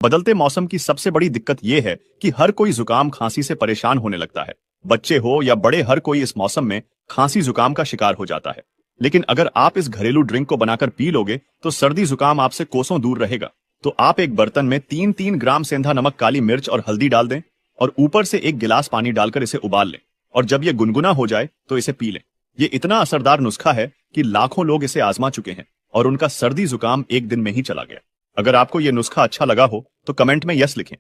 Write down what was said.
बदलते मौसम की सबसे बड़ी दिक्कत यह है कि हर कोई जुकाम खांसी से परेशान होने लगता है। बच्चे हो या बड़े, हर कोई इस मौसम में खांसी जुकाम का शिकार हो जाता है। लेकिन अगर आप इस घरेलू ड्रिंक को बनाकर पी लोगे तो सर्दी जुकाम आपसे कोसों दूर रहेगा। तो आप एक बर्तन में 3-3 ग्राम सेंधा नमक, काली मिर्च और हल्दी डाल दें और ऊपर से 1 गिलास पानी डालकर इसे उबाल लें। और जब यह गुनगुना हो जाए तो इसे पी लें। ये इतना असरदार नुस्खा है कि लाखों लोग इसे आजमा चुके हैं और उनका सर्दी जुकाम एक दिन में ही चला गया। अगर आपको यह नुस्खा अच्छा लगा हो तो कमेंट में यस लिखें।